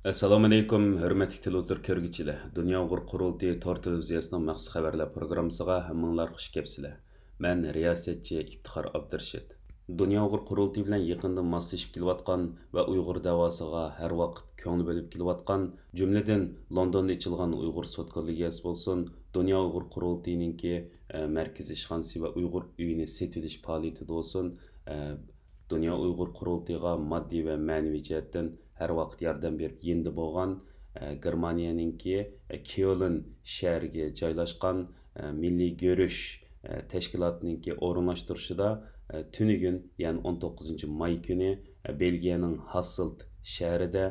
Assalomu alaykum, hurmatli televizor ko'rguvchilar. Dunyo Uyg'ur qurultiyi Tor televiziyasining maxsus xabarlar programmasiga hammanglar xush kelibsizlar. Men riyosatchi Iftixor Abdurashid. Dunyo Uyg'ur qurultiyi bilan yaqindan moslashib kelayotgan va Uyg'ur davosiga har vaqt ko'ngil bo'lib kelayotgan, jumladan Londonda ochilgan Uyg'ur sud kollegiyasi bo'lsin, Dunyo Uyg'ur qurultiyininki markaziy ishxonasi va Uyg'ur uyini setilish faoliyati bo'lsin, Dunyo Uyg'ur qurultiyiga moddiy va ma'naviy jihatdan her vaqt yordam berib yendi bo'lgan Germaniyaninki Köln shahriga joylashgan Milliy Görüş tashkilotininki o'rinlashtirishida tunigun, ya'ni 19 may kuni Belgiyaning Hasselt shahrida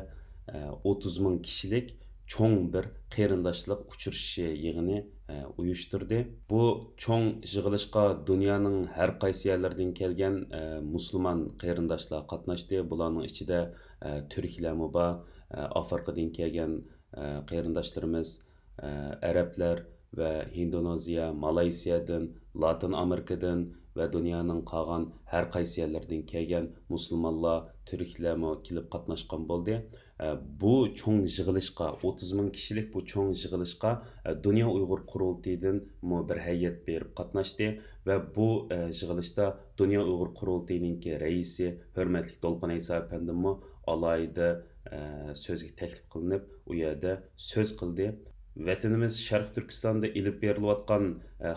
30 ming kishilik cho'ng bir qarindoshlik uchrashishi yig'ini uyushtirdi. Bu cho'ng yig'ilishga dunyoning har qaysi yerlaridan kelgan musulmon qarindoshlar qatnashdi. Bularning ichida Türklarmi bor, Afrikadan kelgan qarindoshlarimiz, arablar va Indoneziya, Malayziyadan, Latin Amerikadan va dunyoning qolgan har qaysi yerlardan kelgan musulmonlar, Türklarmi kelib qatnashgan bo'ldi. Bu cho'ng yig'ilishga 30 ming kishilik bu cho'ng yig'ilishga Dunyo Uyg'ur qurultiyidan bir hay'at berib qatnashdi va bu yig'ilishda Dunyo Uyg'ur qurultiyininki raisi hurmatli To'lqin Ayso apandimmi alayda so'zga taklif qilinib, u yerda so'z qildi. Vatanimiz Sharq Turkistonda ilib berilayotgan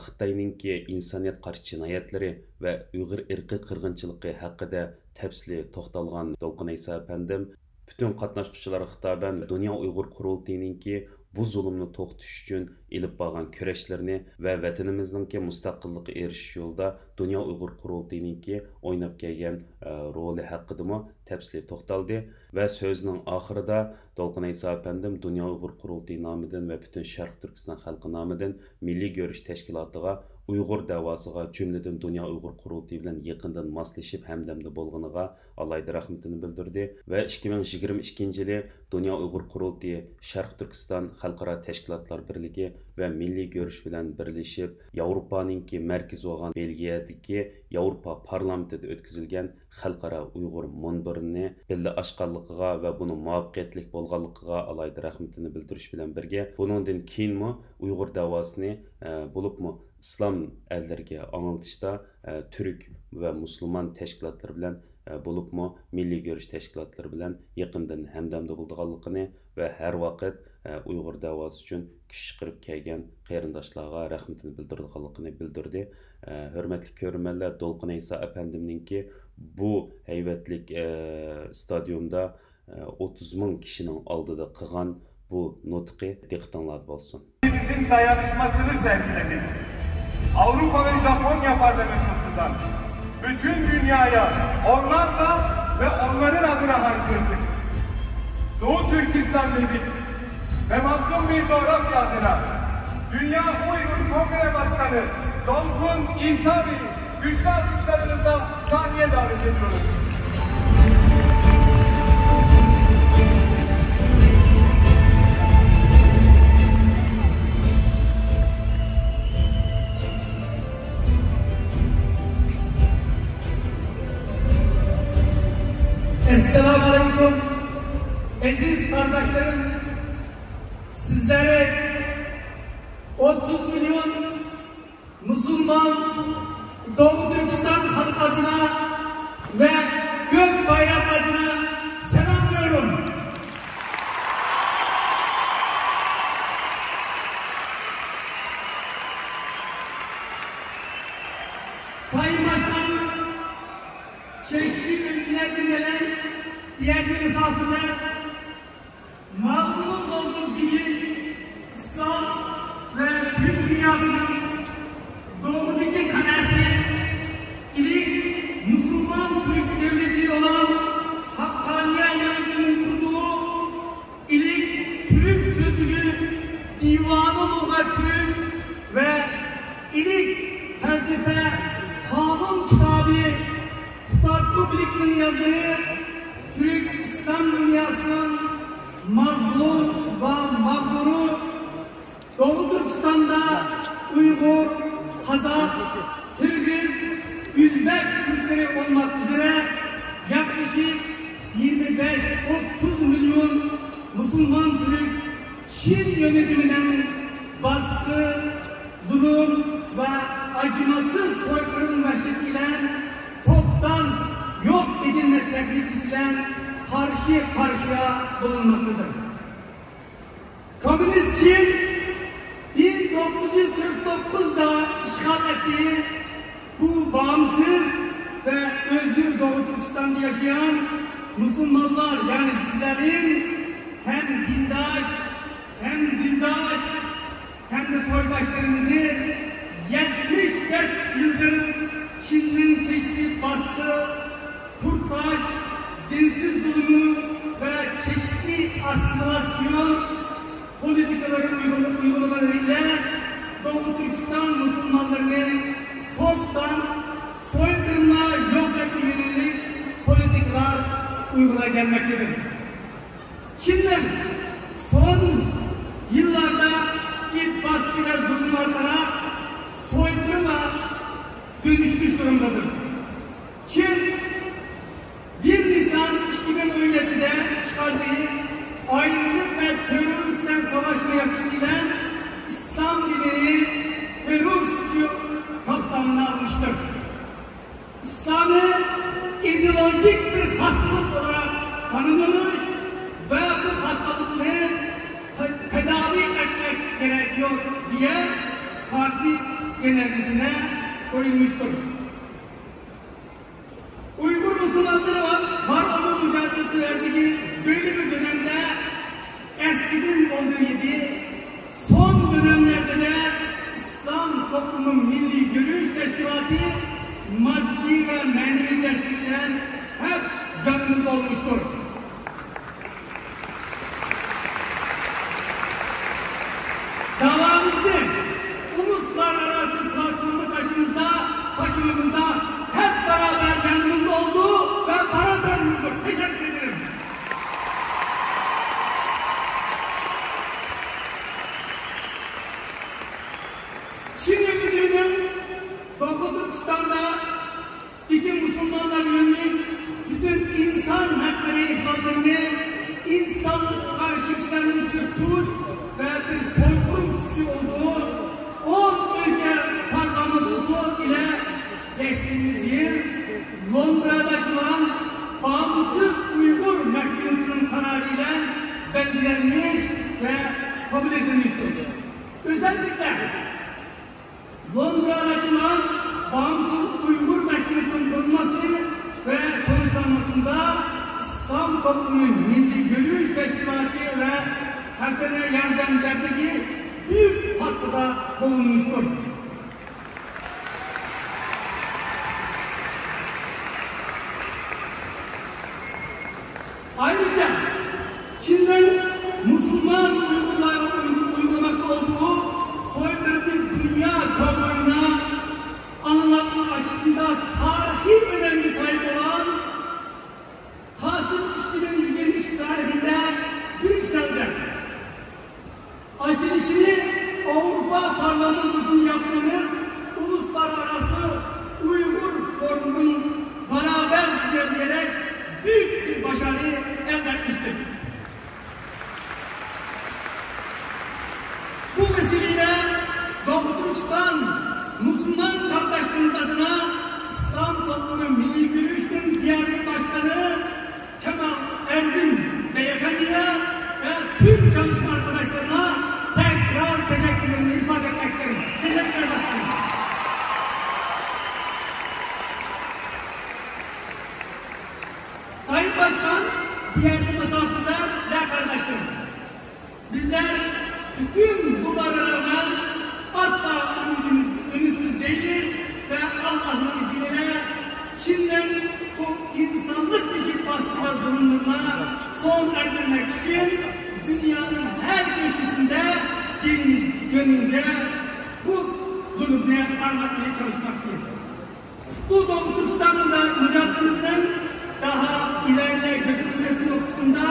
Xitoyninki insoniyat qarshi jinoyatlari va Uyg'ur irqiy qirg'inchiligi haqida tafsili to'xtalgan To'lqin Ayso apandim bütün qatnaşçılara xitaben Dunyo Uyg'ur qurultiyininki bu zulmni to'xtatish uchun ilib borgan kurashlarni va vatanimizningki mustaqillikka erishish yo'lida Dunyo Uyg'ur qurultiyininki o'ynab kelgan roli haqida tafsili to'xtaldi va so'zining oxirida To'lqin Ayso apandim Dunyo Uyg'ur qurultiyi nomidan va butun Sharq Turkiston xalqi nomidan Milliy Görüş tashkilotiga Uyg'ur davosiga jumladan Dunyo Uyg'ur qurultiyi bilan yaqindan moslashib hamdamda bo'lganiga alayda rahmatini bildirdi va 2022-yili Dunyo Uyg'ur qurultiyi Sharq Turkiston xalqaro tashkilotlar birligi va Milliy Görüş bilan birlashib Yevropaninki markazi bo'lgan Belgiyadagi Yevropa parlamentida o'tkazilgan xalqaro Uyg'ur munbirini billa ochganligiga va buni muvaffaqiyatli bo'lganligiga alayda rahmatini bildirish bilan birga buningdan keyinmi Uyg'ur davosini bo'libmi İslam elleriga anlatışda Türk ve Müslüman teşkilatları bilen bulupmu Milliy Görüş teşkilatları bilen yakından hemdamda bulduğanlıqını ve her vakit Uyghur davası için kuch chiqarib kelgan qarindoshlarga rahmatini bildirganligini bildirdi. Hurmatli ko'rmanlar, To'lqin Ayso apandimninki bu hayvatlik stadyumda 30 ming kishining oldida qilgan bu nutqi diqqatingizda bo'lsin. Bizim dayanışmasını sergiledik. Avrupa ve Japonya parlamentosundan bütün dünyaya onlarla ve onların adına haykırdık. Doğu Türkistan dedik ve mazlum bir coğrafya adına Dünya Uygur Kongre Başkanı To'lqin İsa Bey'i güçlü alkışlarınıza sahneye davet ediyoruz. Esselamu Aleyküm. Aziz kardeşlerim, sizlere 30 milyon Müslüman Doğu Türkistan halkı adına ve Gök Bayrak adına selamlıyorum. Sayın Başkan, çeşitli ülkelerden gelen diğer misafirler, malumunuz olduğunuz gibi İslam ve Türk dünyasının doğudaki kalesi, ilk Müslüman Türk devleti olan Hakkaniye Yönetimi'nin kurduğu ilk Türk sözcüğü Divan-ı Lügatü ve ilk felsefe kanun kitabı Tutarlı Birik'in yazdığı Türk İslam dünyasının mazlum ve mağduru Doğu Türkistan'da Uygur, Kazak, Kırgız, Üzbek Türkleri olmak üzere yaklaşık 25-30 milyon Müslüman acımasız soykırım meşriyle toptan yok edilme tehlikesiyle karşı karşıya bulunmaktadır. Komünist Çin 1949'da işgal ettiği bu bağımsız ve özgür Doğu Türkistan'da yaşayan Müslümanlar yani bizlerin hem dindaş hem dildaş hem de soydaşlarımızı 75 yıldır Çin'in çeşitli baskı, kurtlaş, dinsiz zulmü ve çeşitli asimilasyon politikaları uygulamalarıyla Doğu Türkistan Müslümanlarını toptan soykırımla yok etme yönelik politikalar uygulaya gelmektedir. Çin'den son yıllarda ilk baskı ve zulümlerden soykırıma dönüşmüş durumdadır. Çin 1 Nisan 2017'de çıkardığı ayrılık ve teröristle savaşma yasasıyla İslam dinini terör suçu kapsamına almıştır. İslam'ı ideolojik bir hastalık olarak tanımlamış ve bu hastalıkları tedavi etmek gerekiyor diye parti genelgesine koyulmuştur. Uygur Müslümanları var olma mücadelesi verdiği böyle bir dönemde eskiden olduğu gibi son dönemlerde de İslam Toplumu Milli Görüş Teşkilatı maddi ve manevi destekle hep yanımızda olmuştur. Davamızda, uluslararası platformu taşımamızda hep beraber yanımızda oldu ve beraberimizdir. Teşekkür ederim. Çin Cumhuriyeti'nin Doğu Türkistan'da iki Müslümanlar yönelik bütün insan hakları ihlallerini insanlık karşılaştırılmış bir suç ve bir soykırım suçu olduğu 10 ülke parlamentosu ile geçtiğimiz yıl Londra'da açılan bağımsız Uygur Mahkemesi'nin kararıyla belgelenmiş ve kabul edilmiştir. Özellikle Londra'da açılan bağımsız Uygur Mahkemesi'nin kurulması ve sonuçlanmasında İslam Toplumu Milli Görüş Teşkilatı ve Hasene Yardım Derneği büyük katkıda bulunmuştur. Ayrıca Çin'den Müslüman Uygurlara uygulamakta olduğu soykırımı dünya kamuoyuna anlatma açısından tarihi önemi sahip olan Kasım 2022 tarihinde Brüksel'de açılışını Avrupa Parlamentosu'nun yaptığımız Uluslararası Uygur Forumu'nun beraber düzenleyerek büyük bir başarı elde etmiştir. Bu vesileyle Doğu Türkistan Müslüman kardeşlerimiz adına İslam Toplumu Milli Görüş'ün diğer başkanı Kemal Ergün Beyefendi'ye ve tüm çalışma arkadaşlarına tekrar teşekkürlerimi ifade etmek isterim. Teşekkürler başkanım. Sayın Başkan, diğer misafirler ve kardeşlerim, bizler bütün bunlara rağmen asla ümitsiz değiliz ve Allah'ın izniyle Çin'den bu insanlık dışı baskı ve zulümlerine son erdirmek için dünyanın her köşesinde dilimiz gönlünce bu zulümleri anlatmaya çalışmaktayız. Bu Doğu Türkistan'da mücadelemizden daha ileride götürülmesi noktasında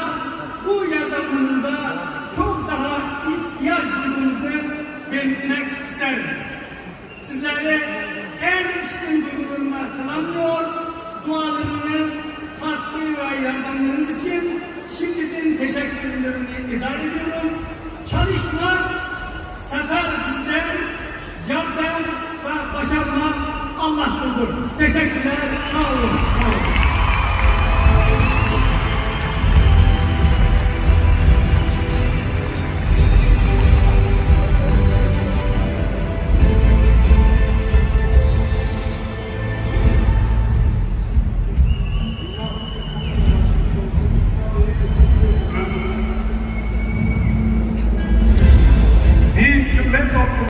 bu yardımlarımıza çok daha ihtiyaç duyduğumuzu belirtmek isterim. Sizlere en içten duygularımla selamlıyor, dualarınız, katkı ve yardımlarınız için şimdiden teşekkürlerimi izah ediyorum. Çalışma, sefer bizden, yardım ve başarma Allah'tırdır. Teşekkürler.